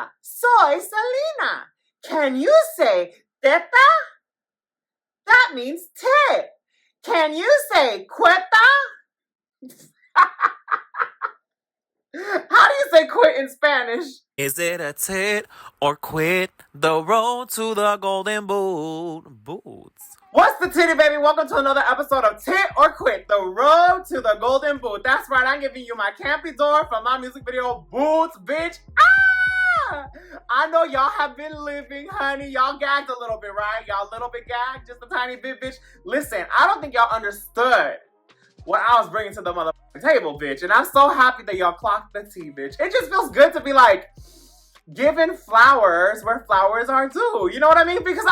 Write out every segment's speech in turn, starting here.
Hola, soy Salina. Can you say teta? That means tit. Can you say queta? How do you say quit in Spanish? Is it a tit or quit? The road to the golden boot. BOOTZ. What's the titty, baby? Welcome to another episode of Tit or Quit, the road to the golden boot. That's right, I'm giving you my campy door from my music video, BOOTZ, bitch. Ah! I know y'all have been living, honey. Y'all gagged a little bit, right? Y'all a little bit gagged, just a tiny bit, bitch. Listen, I don't think y'all understood what I was bringing to the motherfucking table, bitch. And I'm so happy that y'all clocked the tea, bitch. It just feels good to be like, giving flowers where flowers are due. You know what I mean? Because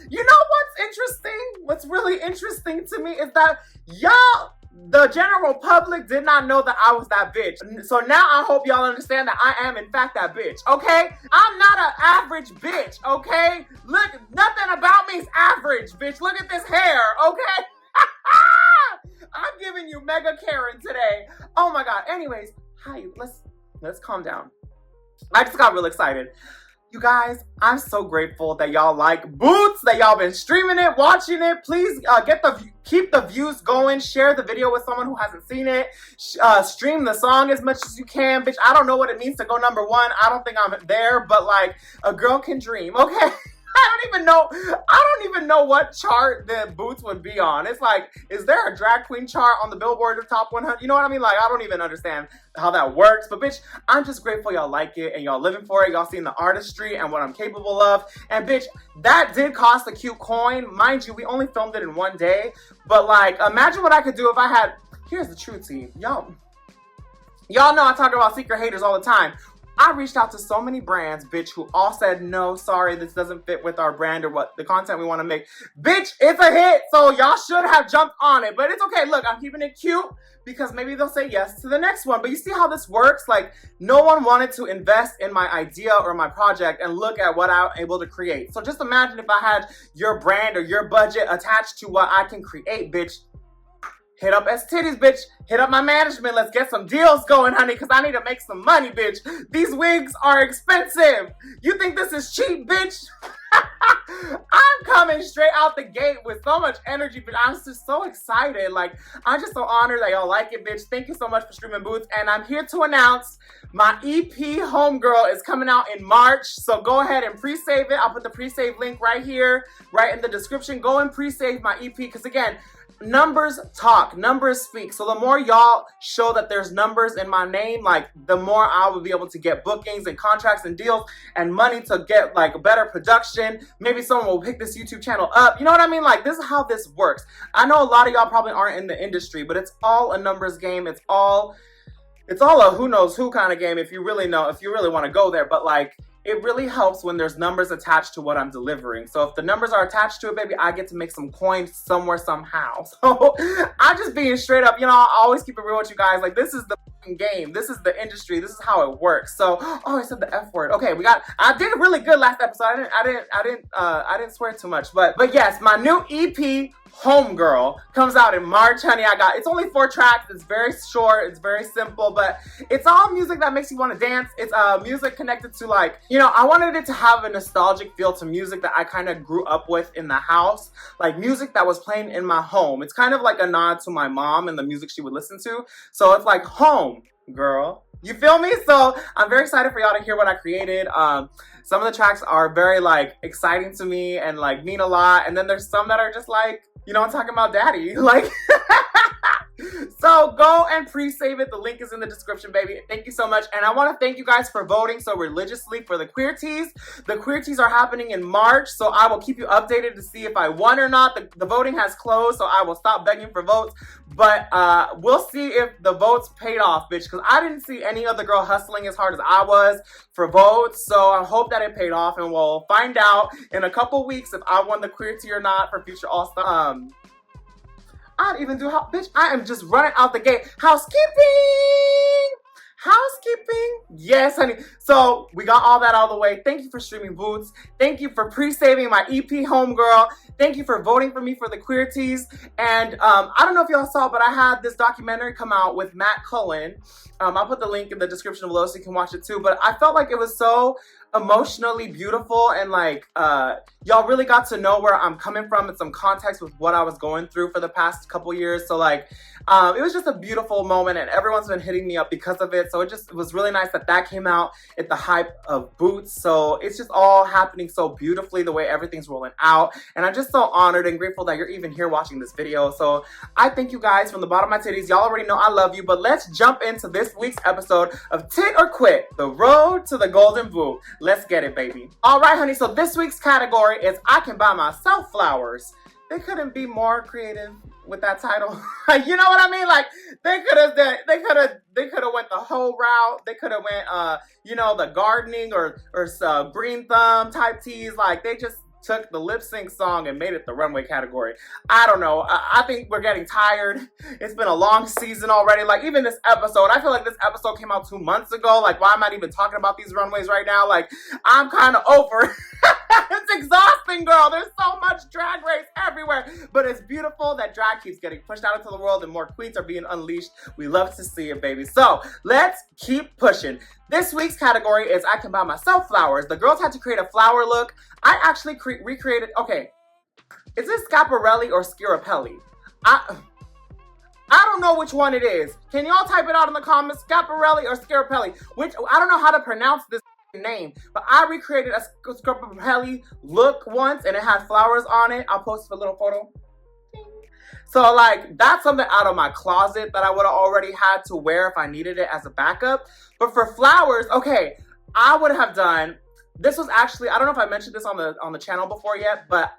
you know what's interesting? What's really interesting to me is that y'all, the general public, did not know that I was that bitch. So now I hope y'all understand that I am in fact that bitch, okay? I'm not an average bitch, okay? Look, nothing about me is average, bitch. Look at this hair, okay? I'm giving you mega Karen today. Oh my God. Anyways, hi, let's calm down. I just got real excited. You guys, I'm so grateful that y'all like BOOTZ, that y'all been streaming it, watching it. Please keep the views going. Share the video with someone who hasn't seen it. Stream the song as much as you can. Bitch, I don't know what it means to go #1. I don't think I'm there, but like, a girl can dream, okay? I don't even know what chart the BOOTZ would be on. It's like, is there a drag queen chart on the Billboard Top 100? You know what I mean? Like, I don't even understand how that works. But bitch, I'm just grateful y'all like it and y'all living for it. Y'all seen the artistry and what I'm capable of. And bitch, that did cost a cute coin. Mind you, we only filmed it in 1 day. But like, imagine what I could do if I had, here's the truth to you. Y'all know I talk about secret haters all the time. I reached out to so many brands, bitch, who all said, no, sorry, this doesn't fit with our brand or what the content we want to make. Bitch, it's a hit, so y'all should have jumped on it. But it's okay. Look, I'm keeping it cute because maybe they'll say yes to the next one. But you see how this works? Like, no one wanted to invest in my idea or my project and look at what I'm able to create. So just imagine if I had your brand or your budget attached to what I can create, bitch. Hit up EsTitties, bitch. Hit up my management. Let's get some deals going, honey, because I need to make some money, bitch. These wigs are expensive. You think this is cheap, bitch? I'm coming straight out the gate with so much energy, but I'm just so excited. Like, I'm just so honored that y'all like it, bitch. Thank you so much for streaming BOOTZ. And I'm here to announce my EP, HOMEGIRL, is coming out in March. So go ahead and pre-save it. I'll put the pre-save link right here, right in the description. Go and pre-save my EP, because again, numbers talk, numbers speak. So the more y'all show that there's numbers in my name, like, the more I will be able to get bookings and contracts and deals and money to get like better production. Maybe someone will pick this YouTube channel up. You know what I mean? Like, this is how this works. I know a lot of y'all probably aren't in the industry, but it's all a numbers game. It's all a who knows who kind of game, if you really want to go there. But like, it really helps when there's numbers attached to what I'm delivering. So if the numbers are attached to it, baby, I get to make some coins somewhere, somehow. So I'm just being straight up, you know, I always keep it real with you guys. Like, this is the game. This is the industry. This is how it works. So, oh, I said the F word. Okay, I did really good last episode. I didn't swear too much, but yes, my new EP, HOMEGIRL, comes out in March, honey. It's only 4 tracks. It's very short. It's very simple, but it's all music that makes you want to dance. It's music connected to, like, you know, I wanted it to have a nostalgic feel to music that I kind of grew up with in the house, like music that was playing in my home. It's kind of like a nod to my mom and the music she would listen to. So it's like home, girl. You feel me? So I'm very excited for y'all to hear what I created. Some of the tracks are very like exciting to me and like mean a lot. And then there's some that are just like, you know, I'm talking about daddy. Like, so go and pre-save it. The link is in the description, baby. Thank you so much. And I want to thank you guys for voting so religiously for the Queer Teas. The Queer Teas are happening in March, so I will keep you updated to see if I won or not. The voting has closed, so I will stop begging for votes. But we'll see if the votes paid off, bitch, because I didn't see any other girl hustling as hard as I was for votes. So I hope that it paid off, and we'll find out in a couple weeks if I won the Queer Tea or not for future All-Star. I don't even do bitch, I am just running out the gate. Housekeeping! Yes, honey. So we got all that out of the way. Thank you for streaming BOOTZ. Thank you for pre-saving my EP, HOMEGIRL. Thank you for voting for me for the queer teas. And I don't know if y'all saw, but I had this documentary come out with Matt Cullen. I'll put the link in the description below so you can watch it too. But I felt like it was so emotionally beautiful, and like y'all really got to know where I'm coming from and some context with what I was going through for the past couple years. So like it was just a beautiful moment, and everyone's been hitting me up because of it. So it was really nice that came out at the hype of BOOTZ. So it's just all happening so beautifully, the way everything's rolling out, and I'm just so honored and grateful that you're even here watching this video. So I thank you guys from the bottom of my titties. Y'all already know I love you, but let's jump into this week's episode of Tit or Quit, the road to the golden boo. Let's get it, baby. All right, honey. So this week's category is I can buy myself flowers. They couldn't be more creative with that title. You know what I mean? Like they could have went the whole route. They could have went you know, the gardening or green thumb type teas. Like they just took the lip sync song and made it the runway category. I don't know. I think we're getting tired. It's been a long season already. Like even this episode, I feel like this episode came out 2 months ago. Like why am I even talking about these runways right now? Like I'm kind of over. It's exhausting, girl. There's so much drag race everywhere. But it's beautiful that drag keeps getting pushed out into the world and more queens are being unleashed. We love to see it, baby. So let's keep pushing. This week's category is I can buy myself flowers. The girls had to create a flower look. I actually recreated, okay, is this Scaparelli or Scirapelli? I don't know which one it is. Can y'all type it out in the comments? Scaparelli or Scirapelli? I don't know how to pronounce this name, but I recreated a Scaparelli look once and it had flowers on it. I'll post a little photo. So like that's something out of my closet that I would have already had to wear if I needed it as a backup. But for flowers, okay, I would have done, this was actually, I don't know if I mentioned this on the channel before yet, but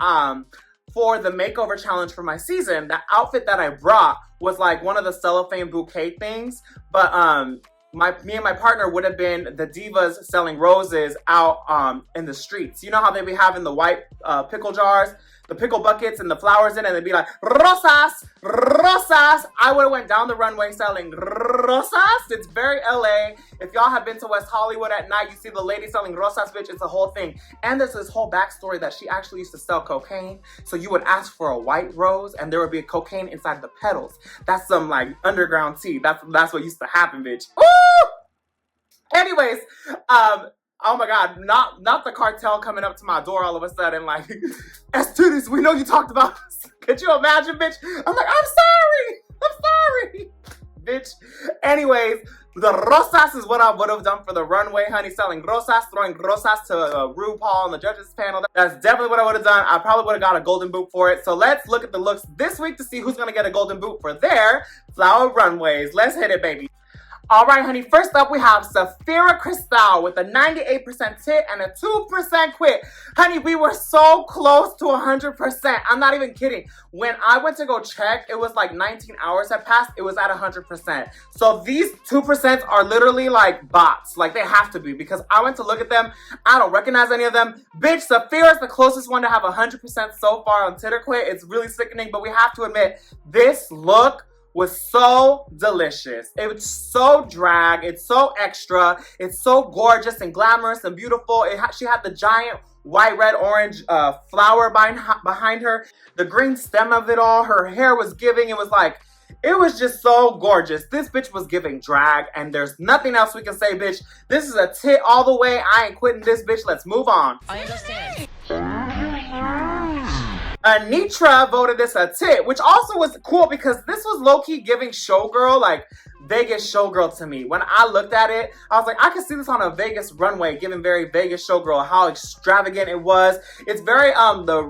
for the makeover challenge for my season, the outfit that I brought was like one of the cellophane bouquet things, but me and my partner would have been the divas selling roses out in the streets. You know how they be having the white pickle jars, the pickle buckets and the flowers in it, and they'd be like, rosas, rosas. I would have went down the runway selling rosas. It's very LA. If y'all have been to West Hollywood at night, you see the lady selling rosas, bitch. It's a whole thing. And there's this whole backstory that she actually used to sell cocaine. So you would ask for a white rose and there would be a cocaine inside the petals. That's some like underground tea. That's what used to happen, bitch. Woo! Anyways, oh my God, not the cartel coming up to my door all of a sudden like, EsTitties, we know you talked about us. Could you imagine, bitch? I'm like, I'm sorry, bitch. Anyways, the rosas is what I would have done for the runway, honey, selling rosas, throwing rosas to RuPaul on the judges panel. That's definitely what I would have done. I probably would have got a golden boot for it. So let's look at the looks this week to see who's gonna get a golden boot for their flower runways. Let's hit it, baby. All right, honey, first up we have Sapphira Cristal with a 98% tit and a 2% quit. Honey, we were so close to 100%. I'm not even kidding. When I went to go check, it was like 19 hours had passed. It was at 100%. So these 2% are literally like bots. Like they have to be because I went to look at them. I don't recognize any of them. Bitch, Sapphira is the closest one to have 100% so far on Tit or Quit. It's really sickening, but we have to admit, this look was so delicious. It was so drag. It's so extra. It's so gorgeous and glamorous and beautiful. She had the giant white, red, orange flower behind her. The green stem of it all. Her hair was giving. It was just so gorgeous. This bitch was giving drag and there's nothing else we can say, bitch. This is a tit all the way. I ain't quitting this bitch. Let's move on. I understand. Anitra voted this a tit, which also was cool because this was low-key giving showgirl, like Vegas showgirl to me. When I looked at it, I was like, I could see this on a Vegas runway, giving very Vegas showgirl, how extravagant it was. It's very the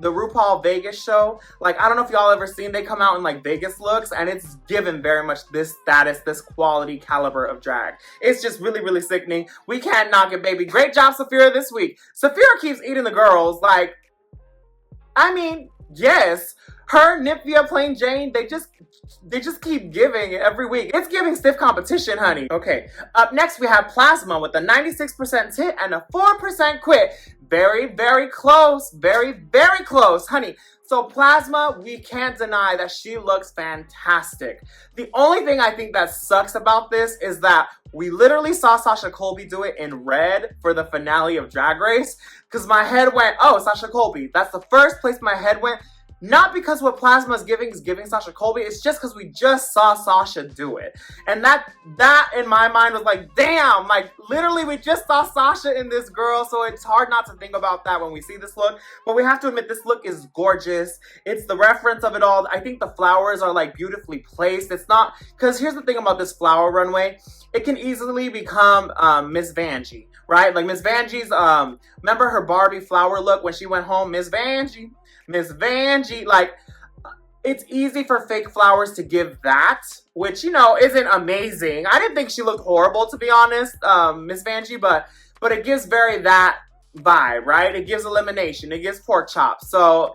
RuPaul Vegas show. Like, I don't know if y'all ever seen, they come out in like Vegas looks, and it's given very much this status, this quality caliber of drag. It's just really, really sickening. We can't knock it, baby. Great job, Sapphira, this week. Sapphira keeps eating the girls, like, I mean, yes, Her, Nymphia, Plain Jane, they just keep giving every week. It's giving stiff competition, honey. Okay, up next we have Plasma with a 96% tit and a 4% quit. Very, very close. Very, very close, honey. So Plasma, we can't deny that she looks fantastic. The only thing I think that sucks about this is that we literally saw Sasha Colby do it in red for the finale of Drag Race, because my head went, oh, Sasha Colby. That's the first place my head went. Not because what Plasma is giving Sasha Colby. It's just because we just saw Sasha do it. And that in my mind was like, damn, like literally we just saw Sasha in this girl. So it's hard not to think about that when we see this look. But we have to admit this look is gorgeous. It's the reference of it all. I think the flowers are like beautifully placed. It's not, because here's the thing about this flower runway. It can easily become Miss Vanjie, right? Like Miss Vanjie's, remember her Barbie flower look when she went home? Miss Vanjie, like, it's easy for fake flowers to give that, which, you know, isn't amazing. I didn't think she looked horrible, to be honest, Miss Vanjie, but it gives very that vibe, right? It gives elimination, it gives pork chops. So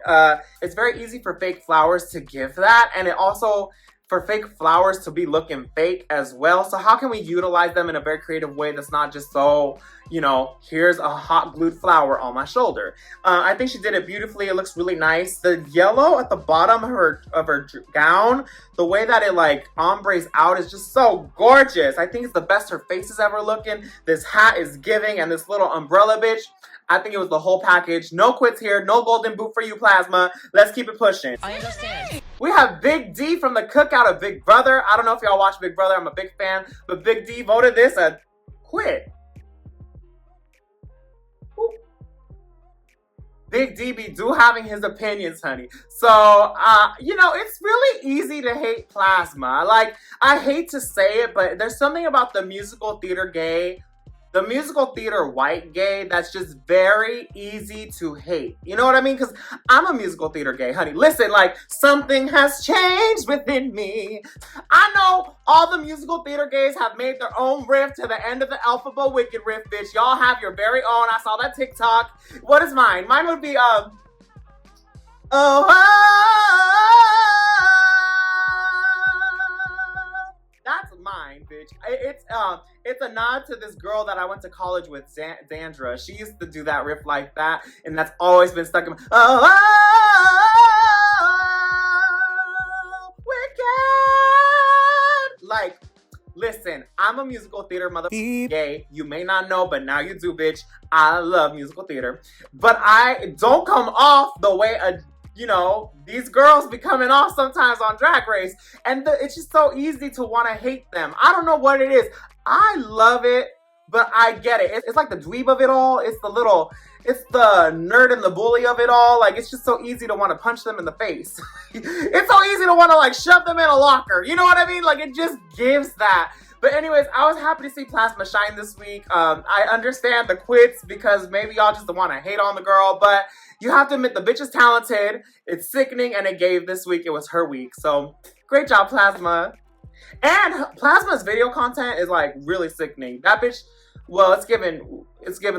it's very easy for fake flowers to give that, and it also for fake flowers to be looking fake as well. So how can we utilize them in a very creative way that's not just so, you know, here's a hot glued flower on my shoulder. I think she did it beautifully. It looks really nice. The yellow at the bottom of her gown, the way that it like ombres out is just so gorgeous. I think it's the best her face is ever looking. This hat is giving, and this little umbrella bitch. I think it was the whole package. No quits here. No golden boot for you, Plasma. Let's keep it pushing. I understand. We have Big D from the cookout of Big Brother. I don't know if y'all watch Big Brother. I'm a big fan. But Big D voted this a quit. Ooh. Big D be having his opinions, honey. So, you know, it's really easy to hate Plasma. Like, I hate to say it, but there's something about the musical theater gay, the musical theater white gay, that's just very easy to hate. You know what I mean? Because I'm a musical theater gay, honey. Listen, like, something has changed within me. I know all the musical theater gays have made their own riff to the end of the Alphabet Wicked riff, bitch. Y'all have your very own. I saw that TikTok. What is mine? Mine would be, that's mine, bitch. It's a nod to this girl that I went to college with, Zandra. She used to do that riff like that, and that's always been stuck in my, wicked. Like, listen, I'm a musical theater gay. You may not know, but now you do, bitch. I love musical theater. But I don't come off the way you know, these girls be coming off sometimes on Drag Race, and it's just so easy to want to hate them. I don't know what it is. I love it, but I get it. It's like the dweeb of it all. It's the nerd and the bully of it all. Like, it's just so easy to want to punch them in the face. It's so easy to want to, like, shove them in a locker. You know what I mean? Like, it just gives that. But anyways, I was happy to see Plasma shine this week. I understand the quits because maybe y'all just want to hate on the girl, but you have to admit the bitch is talented. It's sickening, and it gave this week. It was her week. So great job, Plasma. And Plasma's video content is like really sickening. That bitch, well, it's given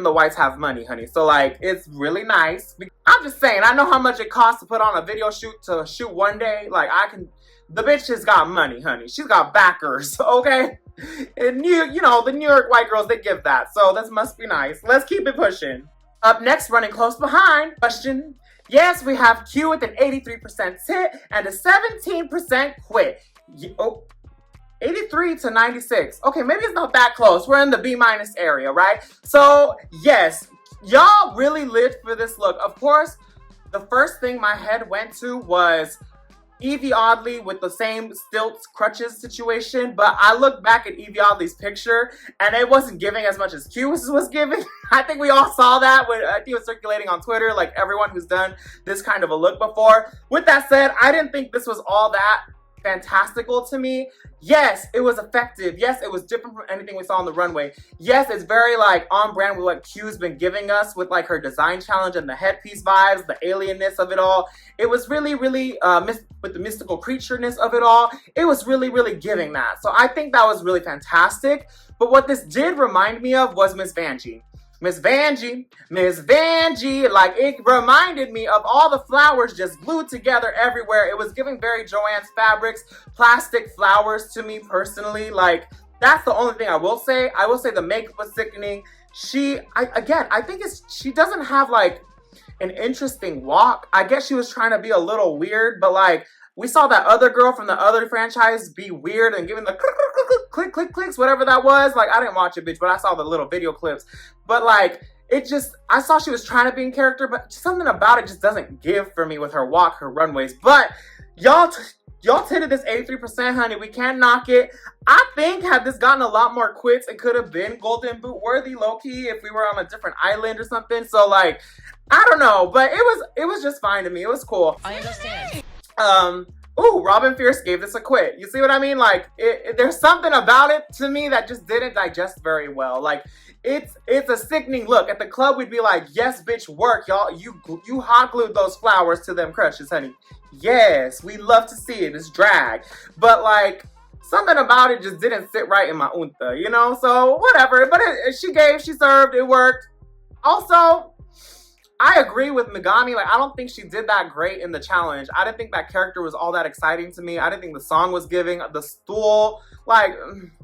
the whites have money, honey. So like, it's really nice. I'm just saying, I know how much it costs to put on a video shoot to shoot one day. Like, the bitch has got money, honey. She's got backers, okay? And you know, the New York white girls, they give that. So this must be nice. Let's keep it pushing. Up next, running close behind, question. Yes, we have Q with an 83% tit and a 17% quit. 83 to 96. Okay, maybe it's not that close. We're in the B- area, right? So, yes, y'all really lived for this look. Of course, the first thing my head went to was Evie Oddly with the same stilts crutches situation, but I look back at Evie Oddly's picture and it wasn't giving as much as Q was giving. I think we all saw that when I think it was circulating on Twitter, like everyone who's done this kind of a look before. With that said, I didn't think this was all that fantastical to me. Yes, it was effective. Yes, it was different from anything we saw on the runway. Yes, it's very like on brand with what Q's been giving us with like her design challenge and the headpiece vibes, the alienness of it all. It was really, really with the mystical creatureness of it all. It was really, really giving that. So I think that was really fantastic. But what this did remind me of was Miss Vanjie. Miss Vanjie, like it reminded me of all the flowers just glued together everywhere. It was giving very Joanne's Fabrics, plastic flowers to me personally. Like, that's the only thing I will say. I will say the makeup was sickening. I think she doesn't have like an interesting walk. I guess she was trying to be a little weird, but like, we saw that other girl from the other franchise be weird and giving the click, click, clicks, whatever that was. Like, I didn't watch it, bitch, but I saw the little video clips. But like, I saw she was trying to be in character, but something about it just doesn't give for me with her walk, her runways. But y'all titted this 83%, honey. We can't knock it. I think had this gotten a lot more quits, it could have been Golden Boot worthy, low-key, if we were on a different island or something. So like, I don't know, but it was just fine to me. It was cool. I understand. Ooh, Robin Fierce gave this a quit. You see what I mean? Like, there's something about it to me that just didn't digest very well. Like, it's a sickening look. At the club, we'd be like, yes, bitch, work, y'all. You hot glued those flowers to them crushes, honey. Yes, we love to see it. It's drag. But like, something about it just didn't sit right in my unta, you know? So, whatever. But she served, it worked. Also, I agree with Megami. Like, I don't think she did that great in the challenge. I didn't think that character was all that exciting to me. I didn't think the song was giving. The stool, like,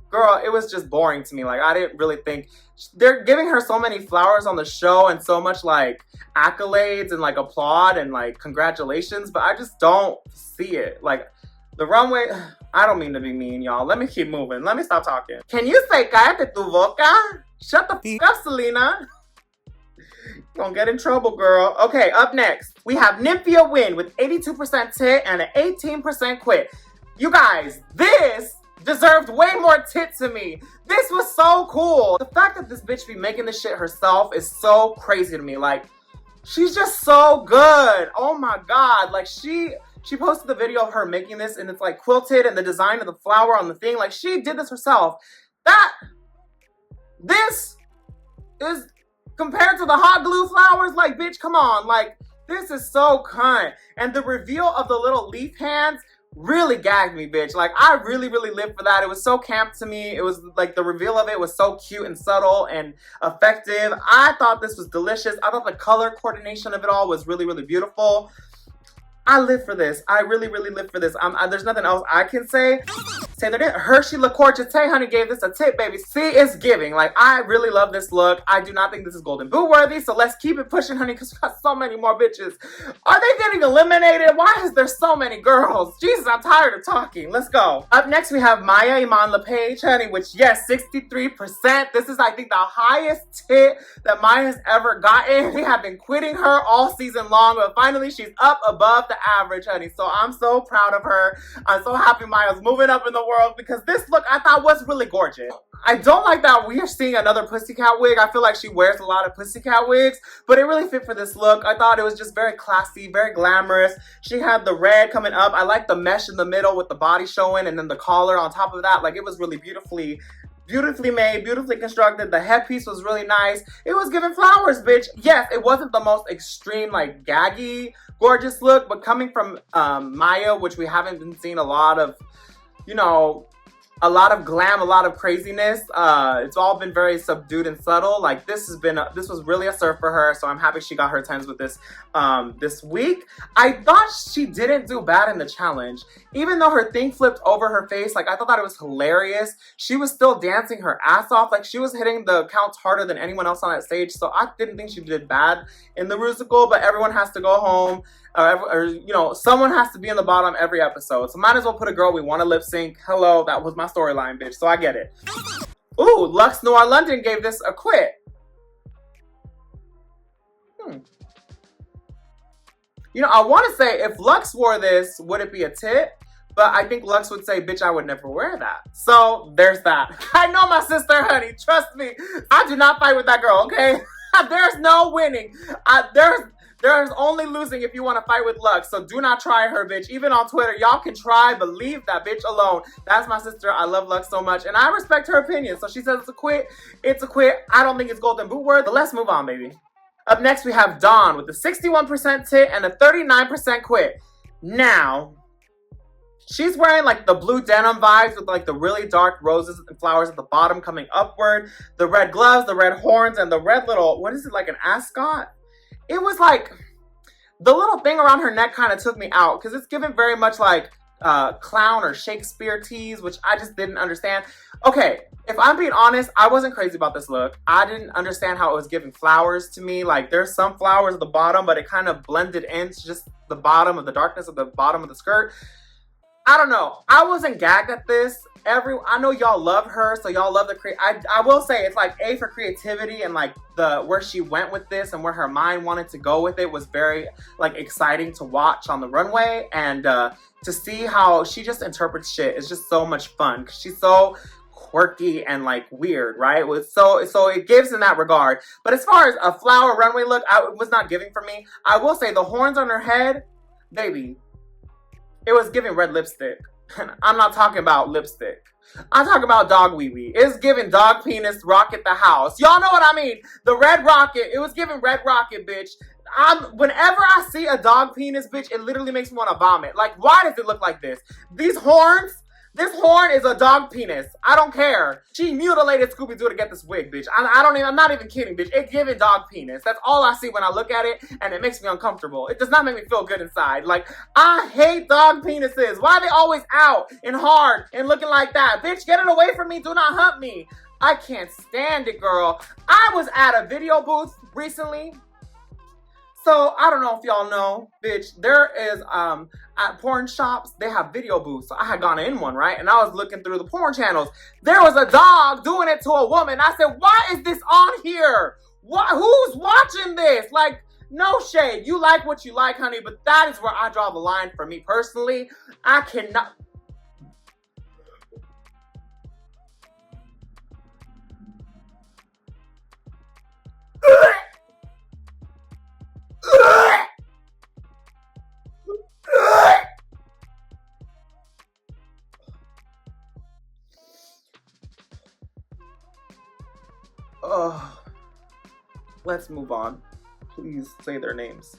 girl, it was just boring to me. Like, I didn't really think. They're giving her so many flowers on the show and so much, like, accolades and, like, applaud and, like, congratulations. But I just don't see it. Like, the runway, I don't mean to be mean, y'all. Let me keep moving. Let me stop talking. Can you say cállate tu boca? Shut the f up, Salina. Gonna get in trouble, girl. Okay, up next, we have Nymphia win with 82% tit and an 18% quit. You guys, this deserved way more tit to me. This was so cool. The fact that this bitch be making this shit herself is so crazy to me. Like, she's just so good. Oh my God. Like, she posted the video of her making this and it's like quilted and the design of the flower on the thing. Like, she did this herself. This is... compared to the hot glue flowers, like, bitch, come on. Like, this is so cunt. And the reveal of the little leaf hands really gagged me, bitch. Like, I really, really lived for that. It was so camp to me. It was, like, the reveal of it was so cute and subtle and effective. I thought this was delicious. I thought the color coordination of it all was really, really beautiful. I live for this. I really, really live for this. There's nothing else I can say. Say that Hershey LaCourte honey gave this a tip, baby. See, it's giving. Like, I really love this look. I do not think this is Golden Boot worthy, so let's keep it pushing, honey, because we got so many more bitches. Are they getting eliminated? Why is there so many girls? Jesus, I'm tired of talking. Let's go. Up next, we have Maya Iman LePage, honey, which, yes, 63%. This is, I think, the highest tit that Maya has ever gotten. We have been quitting her all season long, but finally, she's up above the average, honey. So I'm so proud of her. I'm so happy Maya's moving up in the world because this look I thought was really gorgeous. I don't like that we are seeing another pussycat wig. I feel like she wears a lot of pussycat wigs, but it really fit for this look. I thought it was just very classy, very glamorous. She had the red coming up. I like the mesh in the middle with the body showing and then the collar on top of that. Like, it was really beautifully made, beautifully constructed. The headpiece was really nice. It was giving flowers, bitch. Yes, it wasn't the most extreme, like, gaggy, gorgeous look, but coming from Maya, which we haven't been seeing a lot of, you know, a lot of glam, a lot of craziness. It's all been very subdued and subtle. Like, this was really a serve for her, so I'm happy she got her 10s with this this week. I thought she didn't do bad in the challenge. Even though her thing flipped over her face, like, I thought that it was hilarious. She was still dancing her ass off. Like, she was hitting the counts harder than anyone else on that stage, so I didn't think she did bad in the musical, but everyone has to go home. Or, you know, someone has to be in the bottom every episode. So might as well put a girl we want to lip sync. Hello, that was my storyline, bitch. So I get it. Ooh, Lux Noir London gave this a quit. You know, I want to say if Lux wore this, would it be a tit? But I think Lux would say, bitch, I would never wear that. So there's that. I know my sister, honey. Trust me. I do not fight with that girl, okay? There's no winning. There's only losing if you want to fight with Lux, so do not try her, bitch. Even on Twitter, y'all can try, but leave that bitch alone. That's my sister. I love Lux so much, and I respect her opinion. So she says it's a quit. It's a quit. I don't think it's Golden Boot worth, but let's move on, baby. Up next, we have Dawn with a 61% tit and a 39% quit. Now, She's wearing like the blue denim vibes with like the really dark roses and flowers at the bottom coming upward, the red gloves, the red horns, and the red little, what is it, like an ascot? It was like, the little thing around her neck kind of took me out because it's given very much like clown or Shakespeare tease, which I just didn't understand. Okay, if I'm being honest, I wasn't crazy about this look. I didn't understand how it was giving flowers to me. Like there's some flowers at the bottom, but it kind of blended into just the bottom of the darkness of the bottom of the skirt. I don't know. I wasn't gagged at this. I know y'all love her, so y'all love the I will say it's like A for creativity, and like where she went with this and where her mind wanted to go with it was very like exciting to watch on the runway, and to see how she just interprets shit is just so much fun because she's so quirky and like weird, right? So it gives in that regard. But as far as a flower runway look, it was not giving for me. I will say the horns on her head, baby, it was giving red lipstick. I'm not talking about lipstick. I'm talking about dog wee wee. It's giving dog penis rocket the house. Y'all know what I mean. The red rocket. It was giving red rocket, bitch. Whenever I see a dog penis, bitch, it literally makes me want to vomit. Like, why does it look like this? These horns. This horn is a dog penis. I don't care. She mutilated Scooby-Doo to get this wig, bitch. I'm not even kidding, bitch. It's giving dog penis. That's all I see when I look at it, and it makes me uncomfortable. It does not make me feel good inside. Like, I hate dog penises. Why are they always out and hard and looking like that? Bitch, get it away from me. Do not hump me. I can't stand it, girl. I was at a video booth recently. So, I don't know if y'all know, bitch, there is, at porn shops, they have video booths. So I had gone in one, right? And I was looking through the porn channels. There was a dog doing it to a woman. I said, why is this on here? Who's watching this? Like, no shade. You like what you like, honey, but that is where I draw the line for me personally. I cannot... Let's move on. Please say their names.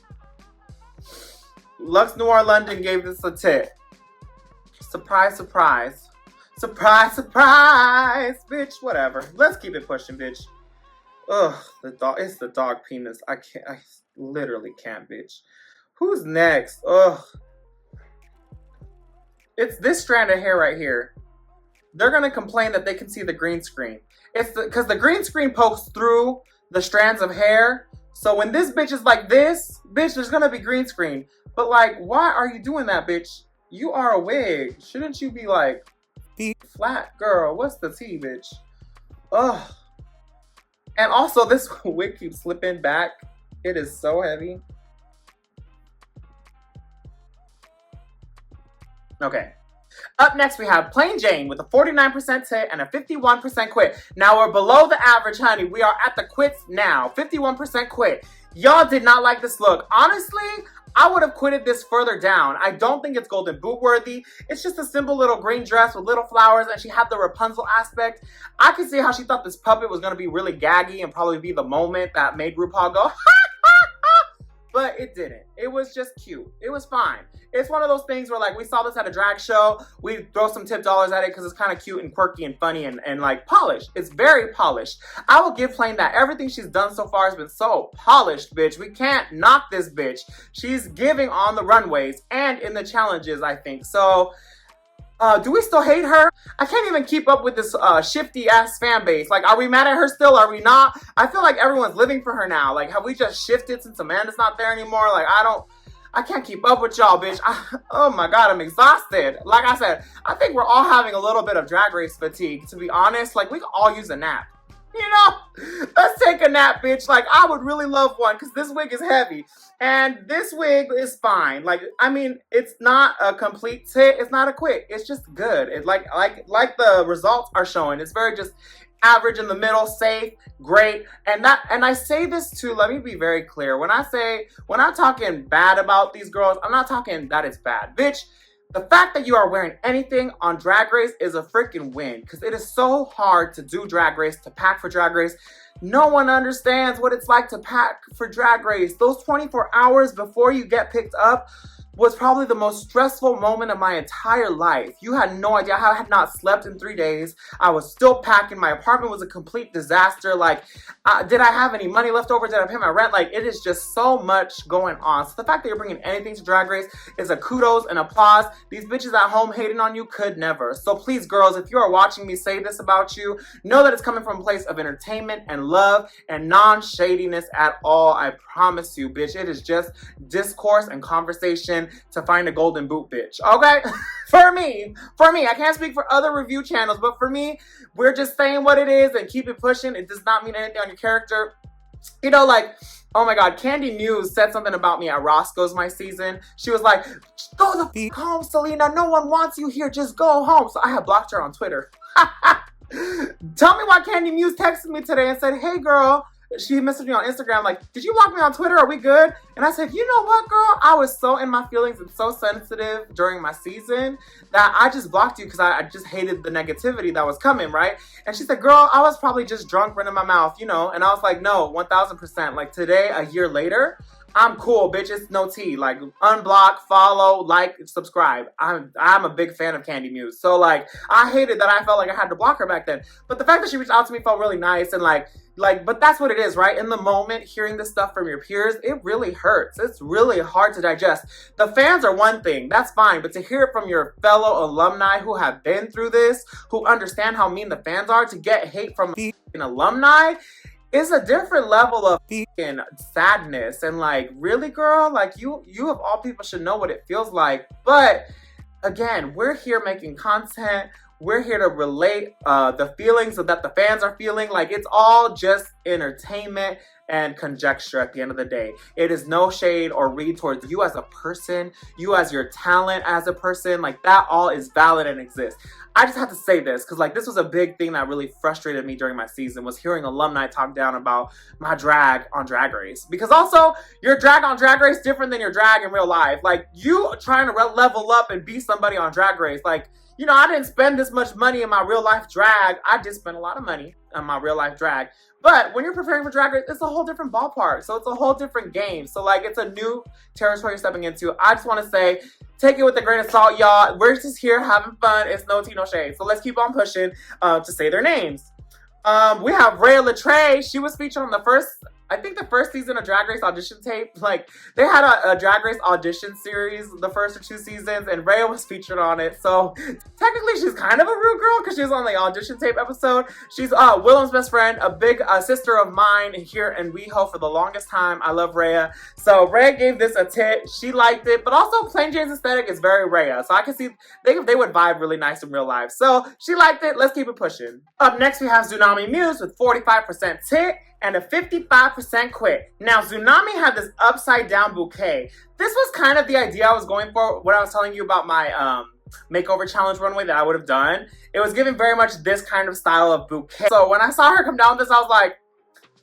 Lux Noir London gave this a tit. Surprise, surprise. Surprise, surprise. Bitch, whatever. Let's keep it pushing, bitch. Ugh, it's the dog penis. I literally can't, bitch. Who's next? Ugh. It's this strand of hair right here. They're gonna complain that they can see the green screen. It's because the green screen pokes through the strands of hair. So when this bitch is like this, bitch, there's gonna be green screen. But like, why are you doing that, bitch? You are a wig. Shouldn't you be like flat, girl? What's the tea, bitch? Ugh. And also, this wig keeps slipping back. It is so heavy. Okay. Up next, we have Plain Jane with a 49% tit and a 51% quit. Now, we're below the average, honey. We are at the quits now. 51% quit. Y'all did not like this look. Honestly, I would have quitted this further down. I don't think it's golden boot worthy. It's just a simple little green dress with little flowers, and she had the Rapunzel aspect. I can see how she thought this puppet was going to be really gaggy and probably be the moment that made RuPaul go, but it didn't. It was just cute. It was fine. It's one of those things where, like, we saw this at a drag show. We throw some tip dollars at it because it's kind of cute and quirky and funny and like, polished. It's very polished. I will give Plain that. Everything she's done so far has been so polished, bitch. We can't knock this bitch. She's giving on the runways and in the challenges, I think. So... do we still hate her? I can't even keep up with this shifty-ass fan base. Like, are we mad at her still? Are we not? I feel like everyone's living for her now. Like, have we just shifted since Amanda's not there anymore? Like, I can't keep up with y'all, bitch. Oh my God, I'm exhausted. Like I said, I think we're all having a little bit of Drag Race fatigue, to be honest. Like, we could all use a nap. You know, let's take a nap, bitch. Like, I would really love one because this wig is heavy. And this wig is fine. Like, I mean, it's not a complete tit. It's not a quit. It's just good. It's like the results are showing. It's very just average in the middle, safe, great. And I say this too, let me be very clear. When I'm talking bad about these girls, I'm not talking that it's bad. Bitch, the fact that you are wearing anything on Drag Race is a freaking win because it is so hard to do Drag Race, to pack for Drag Race. No one understands what it's like to pack for Drag Race. Those 24 hours before you get picked up, was probably the most stressful moment of my entire life. You had no idea how I had not slept in 3 days. I was still packing. My apartment was a complete disaster. Like, did I have any money left over? Did I pay my rent? Like, it is just so much going on. So the fact that you're bringing anything to Drag Race is a kudos and applause. These bitches at home hating on you could never. So please, girls, if you are watching me say this about you, know that it's coming from a place of entertainment and love and non-shadiness at all. I promise you, bitch. It is just discourse and conversation to find a golden boot, bitch. Okay? For me, I can't speak for other review channels, but for me, we're just saying what it is and keep it pushing. It does not mean anything on your character. You know, like, oh my God, Candy Muse said something about me at Roscoe's my season. She was like, go the f home, Salina. No one wants you here. Just go home. So I had blocked her on Twitter. Tell me why Candy Muse texted me today and said, hey girl, she messaged me on Instagram like, did you block me on Twitter? Are we good? And I said, you know what, girl? I was so in my feelings and so sensitive during my season that I just blocked you because I just hated the negativity that was coming, right? And she said, girl, I was probably just drunk running my mouth, you know? And I was like, no, 1000%. Like today, a year later, I'm cool, bitch. It's no tea. Like, unblock, follow, like, subscribe. I'm a big fan of Candy Muse. So, like, I hated that I felt like I had to block her back then. But the fact that she reached out to me felt really nice. And, like, but that's what it is, right? In the moment, hearing this stuff from your peers, it really hurts. It's really hard to digest. The fans are one thing. That's fine. But to hear it from your fellow alumni who have been through this, who understand how mean the fans are, to get hate from alumni, it's a different level of sadness. And like, really, girl? Like, you of all people should know what it feels like. But again, we're here making content. We're here to relate the feelings that the fans are feeling. Like, it's all just entertainment and conjecture at the end of the day. It is no shade or read towards you as a person, you as your talent as a person. Like, that all is valid and exists. I just have to say this because, like, this was a big thing that really frustrated me during my season, was hearing alumni talk down about my drag on Drag Race. Because also, your drag on Drag Race is different than your drag in real life. Like, you trying to level up and be somebody on Drag Race. Like, you know, I didn't spend this much money in my real life drag. I did spend a lot of money on my real life drag. But when you're preparing for Drag Race, it's a whole different ballpark. So it's a whole different game. So, like, it's a new territory you're stepping into. I just want to say, take it with a grain of salt, y'all. We're just here having fun. It's no tea, no shade. So let's keep on pushing to say their names. We have Rhea Latre. She was featured on the first season of Drag Race audition tape. Like, they had a Drag Race audition series the first or 2 seasons, and Rhea was featured on it. So technically, she's kind of a rude girl because she was on the audition tape episode. She's Willem's best friend, a big sister of mine here in WeHo for the longest time. I love Rhea. So Rhea gave this a tit. She liked it, but also Plain Jane's aesthetic is very Rhea. So I can see they would vibe really nice in real life. So she liked it. Let's keep it pushing. Up next, we have Tsunami Muse with 45% tit and a 55% quit. Now, Tsunami had this upside down bouquet. This was kind of the idea I was going for when I was telling you about my makeover challenge runway that I would have done. It was giving very much this kind of style of bouquet. So when I saw her come down with this, I was like,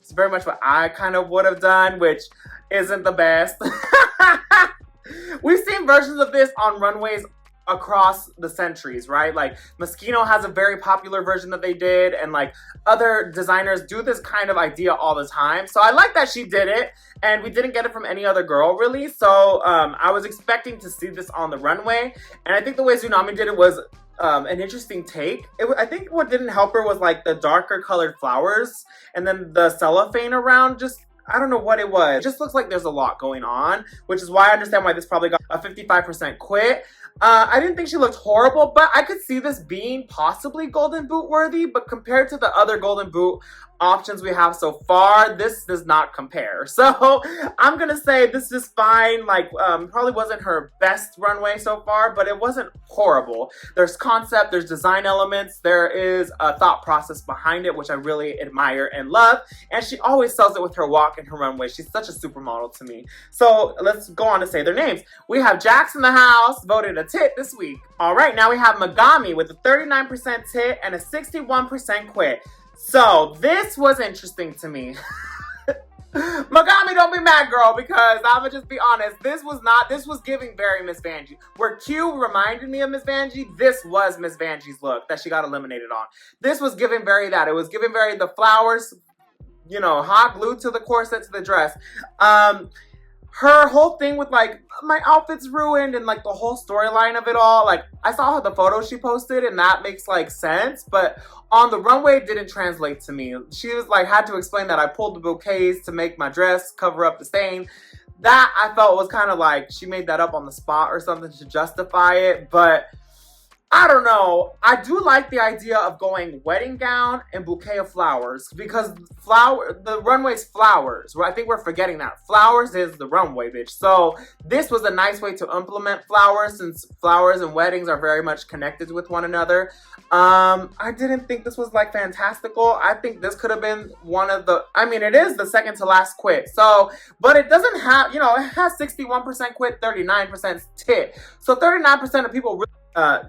it's very much what I kind of would have done, which isn't the best. We've seen versions of this on runways across the centuries, right? Like, Moschino has a very popular version that they did, and like other designers do this kind of idea all the time. So I like that she did it, and we didn't get it from any other girl really. So I was expecting to see this on the runway, and I think the way Tsunami did it was an interesting take. I think what didn't help her was like the darker colored flowers and then the cellophane around. Just, I don't know what it was. It just looks like there's a lot going on, which is why I understand why this probably got a 55% quit. I didn't think she looked horrible, but I could see this being possibly Golden Boot worthy, but compared to the other Golden Boot options we have so far, this does not compare. So I'm gonna say this is fine. Like, probably wasn't her best runway so far, but it wasn't horrible. There's concept, there's design elements, there is a thought process behind it, which I really admire and love, and she always sells it with her walk and her runway. She's such a supermodel to me. So let's go on to say their names. We have Jax in the house, voted a tit this week. All right, now we have Megami with a 39% tit and a 61% quit. So this was interesting to me. Megami, don't be mad, girl, because I'ma just be honest. This was giving very Miss Vanjie. Where Q reminded me of Miss Vanjie, this was Miss Vanjie's look that she got eliminated on. This was giving very that. It was giving very the flowers, you know, hot glue to the corset to the dress. her whole thing with like, my outfit's ruined and like the whole storyline of it all, like I saw the photo she posted and that makes like sense, but on the runway it didn't translate to me. She was like, had to explain that I pulled the bouquets to make my dress cover up the stain. That I felt was kind of like she made that up on the spot or something to justify it, but I don't know. I do like the idea of going wedding gown and bouquet of flowers because the runway's flowers. I think we're forgetting that. Flowers is the runway, bitch. So this was a nice way to implement flowers since flowers and weddings are very much connected with one another. I didn't think this was like fantastical. I think this could have been one of the, I mean, it is the second to last quit. So, but it doesn't have, you know, it has 61% quit, 39% tit. So 39% of people really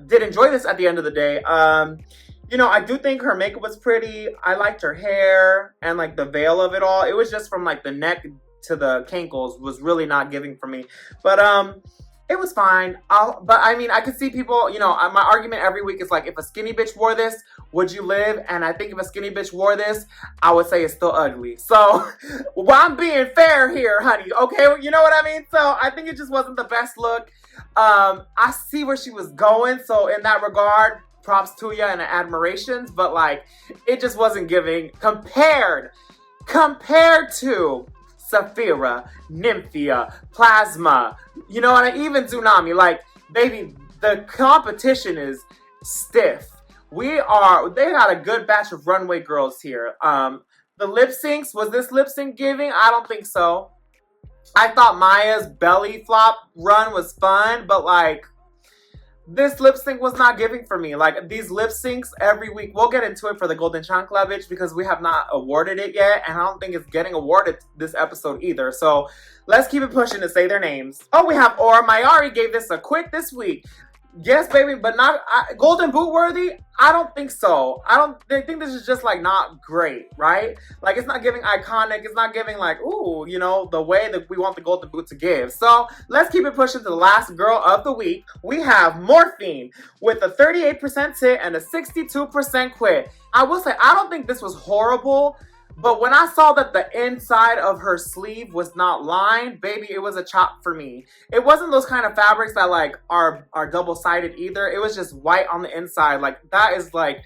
did enjoy this at the end of the day. You know, I do think her makeup was pretty. I liked her hair and like the veil of it all. It was just from like the neck to the cankles was really not giving for me. But it was fine. But I mean, I could see people, you know, my argument every week is like, if a skinny bitch wore this, would you live? And I think if a skinny bitch wore this, I would say it's still ugly. So, well, I'm being fair here, honey. Okay, you know what I mean? So I think it just wasn't the best look. I see where she was going. So in that regard, props to you and admirations. But like, it just wasn't giving compared to Saphira, Nymphia, Plasma, you know what I mean? Even Tsunami. Like, baby, the competition is stiff. They got a good batch of runway girls here. The lip syncs, was this lip sync giving? I don't think so. I thought Maya's belly flop run was fun, but like, this lip sync was not giving for me. Like, these lip syncs every week, we'll get into it for the Golden Chancla, bitch, because we have not awarded it yet, and I don't think it's getting awarded this episode either. So let's keep it pushing to say their names. Oh, we have Aura Mayari gave this a quit this week. Yes, baby, but not Golden Boot worthy. I don't think so. I think this is just like not great, right? Like, it's not giving iconic. It's not giving like, ooh, you know, the way that we want the Golden Boot to give. So let's keep it pushing to the last girl of the week. We have Morphine with a 38% tit and a 62% quit. I will say, I don't think this was horrible. But when I saw that the inside of her sleeve was not lined, baby, it was a chop for me. It wasn't those kind of fabrics that like are double-sided either. It was just white on the inside. Like, that is like,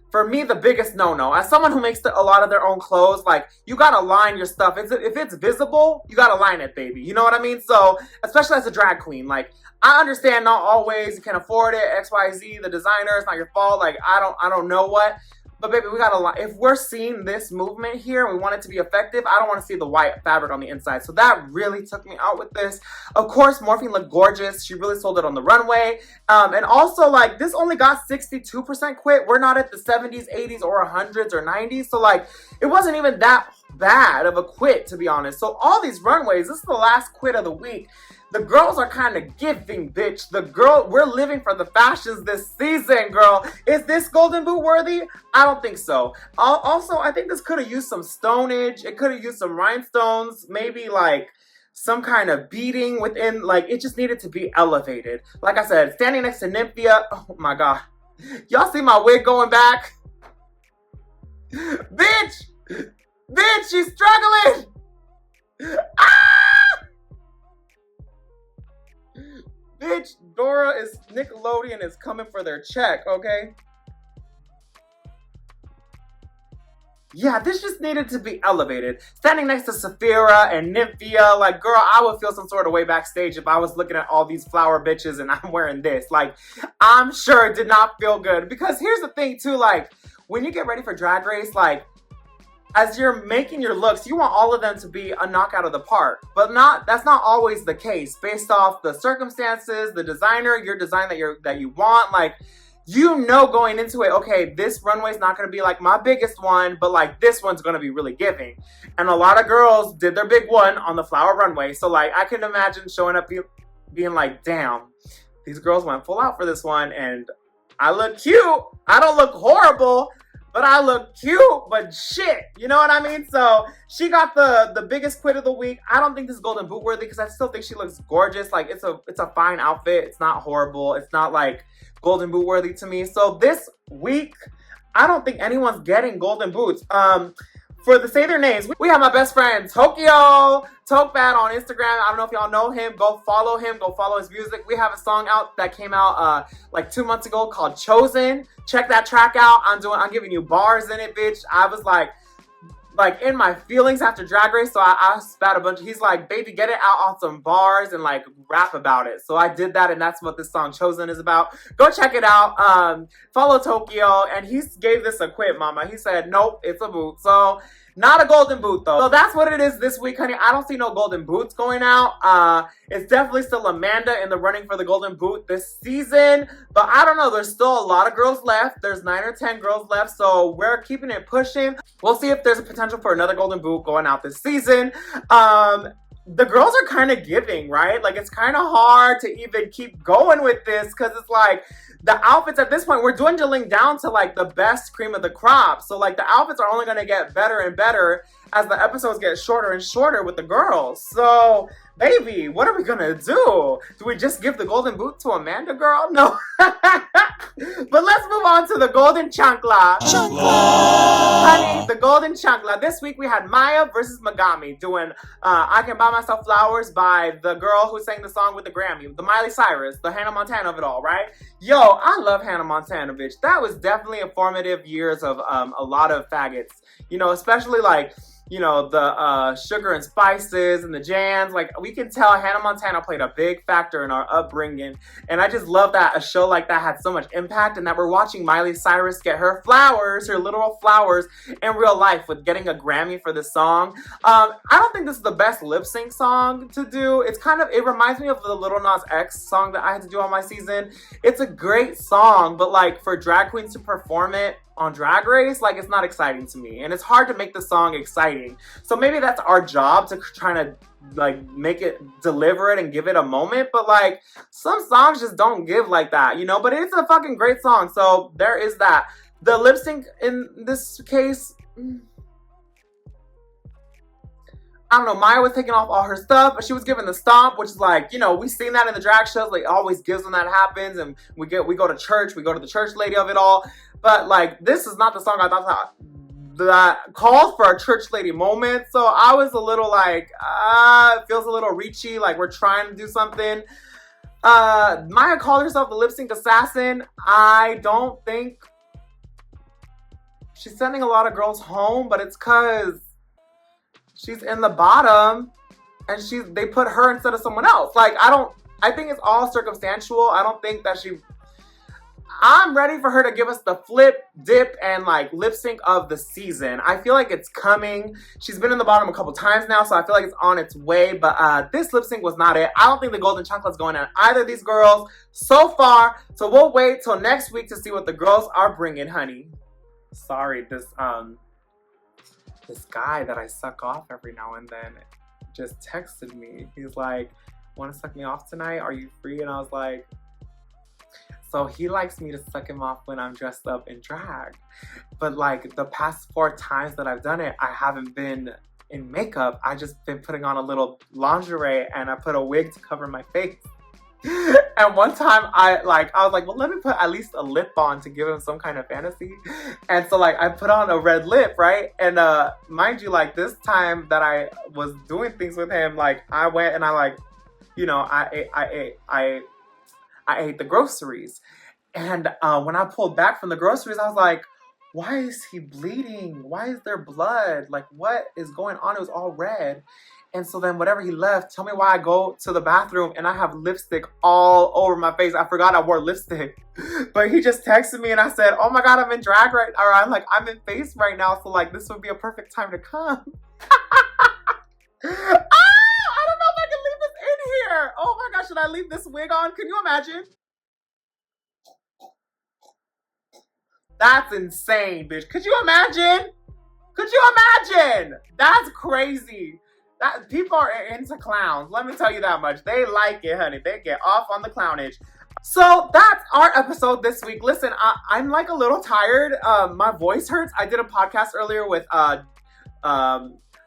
for me, the biggest no-no. As someone who makes a lot of their own clothes, like, you gotta line your stuff. If it's visible, you gotta line it, baby. You know what I mean? So, especially as a drag queen, like, I understand not always you can afford it, XYZ, the designer, it's not your fault. Like, I don't know what. But baby, we gotta, if we're seeing this movement here and we want it to be effective, I don't want to see the white fabric on the inside. So that really took me out with this. Of course, Morphine looked gorgeous. She really sold it on the runway. And also, like, this only got 62% quit. We're not at the 70s, 80s, or 100s or 90s. So, like, it wasn't even that bad of a quit, to be honest. So all these runways, this is the last quit of the week. The girls are kind of giving, bitch. We're living for the fashions this season, girl. Is this Golden Boot worthy? I don't think so. Also, I think this could have used some stonage. It could have used some rhinestones. Maybe like some kind of beading within, like, it just needed to be elevated. Like I said, standing next to Nymphia. Oh my God. Y'all see my wig going back? Bitch! Bitch, she's struggling! Ah! Bitch, Nickelodeon is coming for their check, okay? Yeah, this just needed to be elevated. Standing next to Saphira and Nymphia, like, girl, I would feel some sort of way backstage if I was looking at all these flower bitches and I'm wearing this. Like, I'm sure it did not feel good. Because here's the thing, too, like, when you get ready for Drag Race, like, as you're making your looks, you want all of them to be a knockout of the park. But that's not always the case based off the circumstances, the designer, your design that you want. Like, you know going into it, okay, this runway's not going to be like my biggest one, but like this one's going to be really giving. And a lot of girls did their big one on the flower runway. So like, I can imagine showing up being like, damn, these girls went full out for this one and I look cute. I don't look horrible, but I look cute, but shit, you know what I mean? So she got the biggest quit of the week. I don't think this is Golden Boot worthy because I still think she looks gorgeous. Like, it's a fine outfit. It's not horrible. It's not like Golden Boot worthy to me. So this week, I don't think anyone's getting Golden Boots. for the Say Their Names, we have my best friend Tokyo, Tokebad on Instagram. I don't know if y'all know him. Go follow him. Go follow his music. We have a song out that came out like 2 months ago called Chosen. Check that track out. I'm giving you bars in it, bitch. I was like in my feelings after Drag Race, so I spat a bunch. He's like, baby, get it out on some bars and like rap about it. So I did that, and that's what this song Chosen is about. Go check it out. Follow Tokyo, and he gave this a quit, mama. He said, nope, it's a boot. So not a golden boot though. So that's what it is this week, honey. I don't see no golden boots going out. It's definitely still Amanda in the running for the golden boot this season. But I don't know. There's still a lot of girls left. There's 9 or 10 girls left. So we're keeping it pushing. We'll see if there's a potential for another golden boot going out this season. The girls are kind of giving, right? Like, it's kind of hard to even keep going with this because it's like the outfits at this point, we're dwindling down to like the best cream of the crop. So like the outfits are only going to get better and better as the episodes get shorter and shorter with the girls. So baby, what are we going to do? Do we just give the golden boot to Amanda, girl? No. But let's move on to the golden chancla. Honey, the golden chancla. This week we had Maya versus Megami doing I Can Buy Myself Flowers by the girl who sang the song with the Grammy, the Miley Cyrus, the Hannah Montana of it all, right? Yo, I love Hannah Montana, bitch. That was definitely a formative years of a lot of faggots. You know, especially like, you know, the sugar and spices and the jams. Like, we can tell Hannah Montana played a big factor in our upbringing. And I just love that a show like that had so much impact and that we're watching Miley Cyrus get her flowers, her literal flowers, in real life with getting a Grammy for this song. I don't think this is the best lip sync song to do. It's kind of, it reminds me of the Lil Nas X song that I had to do on my season. It's a great song, but like for drag queens to perform it on Drag Race, like, it's not exciting to me, and it's hard to make the song exciting. So maybe that's our job, to try to like make it, deliver it and give it a moment. But like some songs just don't give like that, you know. But it's a fucking great song, so there is that. The lip sync in this case, I don't know, Maya was taking off all her stuff, but she was giving the stomp, which is like, you know, we've seen that in the drag shows, like, always gives when that happens, and we go to church, we go to the church lady of it all. But like, this is not the song I thought that called for a church lady moment. So I was a little like, it feels a little reachy, like we're trying to do something. Maya called herself the lip sync assassin. I don't think she's sending a lot of girls home, but it's because she's in the bottom and they put her instead of someone else. Like, I think it's all circumstantial. I don't think that I'm ready for her to give us the flip, dip, and like lip sync of the season. I feel like it's coming. She's been in the bottom a couple times now, so I feel like it's on its way. But this lip sync was not it. I don't think the golden chocolate's going on either of these girls so far. So we'll wait till next week to see what the girls are bringing, honey. Sorry, this guy that I suck off every now and then just texted me. He's like, want to suck me off tonight? Are you free? And I was like, so he likes me to suck him off when I'm dressed up in drag. But like the past 4 times that I've done it, I haven't been in makeup. I just been putting on a little lingerie and I put a wig to cover my face. And one time I was like, well, let me put at least a lip on to give him some kind of fantasy. And so like I put on a red lip, right? And mind you, like this time that I was doing things with him, like I went and I like, you know, I ate the groceries. And when I pulled back from the groceries, I was like, why is he bleeding? Why is there blood? Like, what is going on? It was all red. And so then whatever he left, tell me why I go to the bathroom and I have lipstick all over my face. I forgot I wore lipstick. But he just texted me and I said, oh my God, I'm in drag right now. Or I'm in face right now. So like, this would be a perfect time to come. Oh my gosh, should I leave this wig on? Can you imagine? That's insane, bitch. Could you imagine? Could you imagine? That's crazy. That people are into clowns. Let me tell you that much. They like it, honey. They get off on the clownage. So that's our episode this week. Listen, I'm like a little tired. My voice hurts. I did a podcast earlier with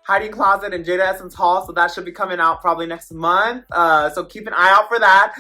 Hiding Closet and Jada Essence Hall, so that should be coming out probably next month. So keep an eye out for that.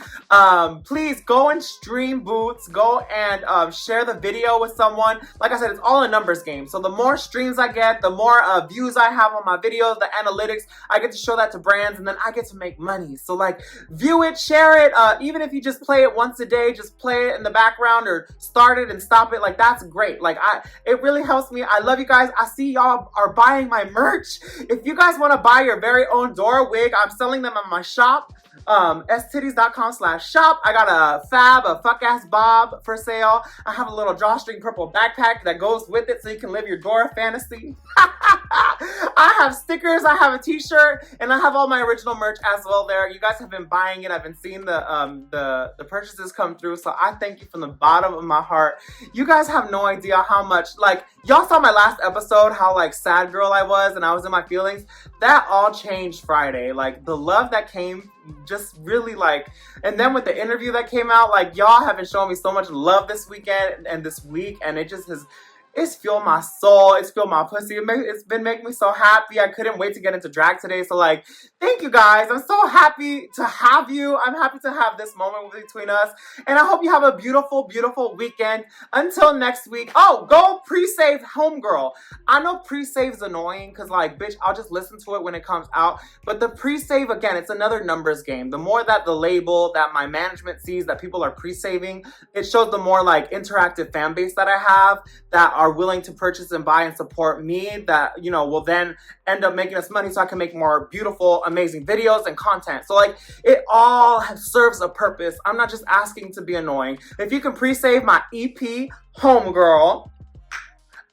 Please go and stream Boots. Go and share the video with someone. Like I said, it's all a numbers game. So the more streams I get, the more views I have on my videos, the analytics, I get to show that to brands, and then I get to make money. So like, view it, share it. Even if you just play it once a day, just play it in the background or start it and stop it. Like, that's great. Like, it really helps me. I love you guys. I see y'all are buying my merch. If you guys want to buy your very own Dora wig, I'm selling them on my shop. stitties.com/shop. I got a fab, a fuck-ass bob for sale. I have a little drawstring purple backpack that goes with it so you can live your Dora fantasy. I have stickers, I have a t-shirt, and I have all my original merch as well there. You guys have been buying it. I've been seeing the purchases come through, so I thank you from the bottom of my heart. You guys have no idea how much, like, y'all saw my last episode, how like sad girl I was and I was in my feelings. That all changed Friday. Like, the love that came just really like, and then with the interview that came out, like, y'all have been showing me so much love this weekend and this week, and it just has, it's fueled my soul, it's fueled my pussy, it's been making me so happy. I couldn't wait to get into drag today. So like, thank you guys. I'm so happy to have you. I'm happy to have this moment between us, and I hope you have a beautiful, beautiful weekend. Until next week. Oh, go pre-save Homegirl. I know pre-save's annoying because like, bitch, I'll just listen to it when it comes out, but the pre-save, again, it's another numbers game. The more that the label, that my management sees that people are pre-saving, it shows the more like interactive fan base that I have that are willing to purchase and buy and support me, that, you know, will then end up making us money so I can make more beautiful, amazing videos and content. So like, it all serves a purpose. I'm not just asking to be annoying. If you can pre-save my EP, Homegirl,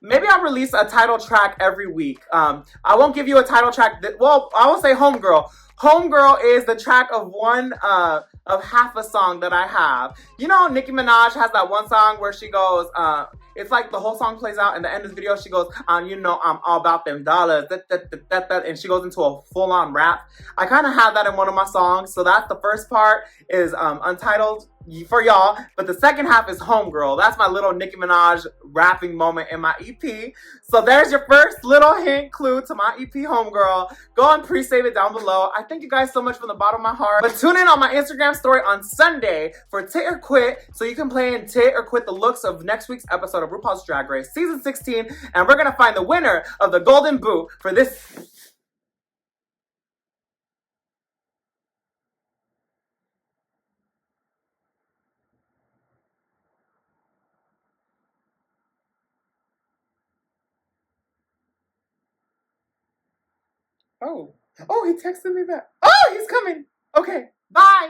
maybe I'll release a title track every week. I won't give you a title track well, I will say Homegirl. Homegirl is the track of one of half a song that I have. You know, Nicki Minaj has that one song where she goes, it's like the whole song plays out, and the end of the video she goes, you know, I'm all about them dollars, and she goes into a full-on rap. I kind of have that in one of my songs, so that's the first part is Untitled for y'all, but the second half is Homegirl. That's my little Nicki Minaj rapping moment in my EP. So there's your first little hint clue to my EP, Homegirl. Go and pre-save it down below. I thank you guys so much from the bottom of my heart. But tune in on my Instagram story on Sunday for Tit or Quit, so you can play in Tit or Quit the looks of next week's episode of RuPaul's Drag Race Season 16, and we're gonna find the winner of the Golden Boot for this. Oh, he texted me back. Oh, he's coming. Okay, bye.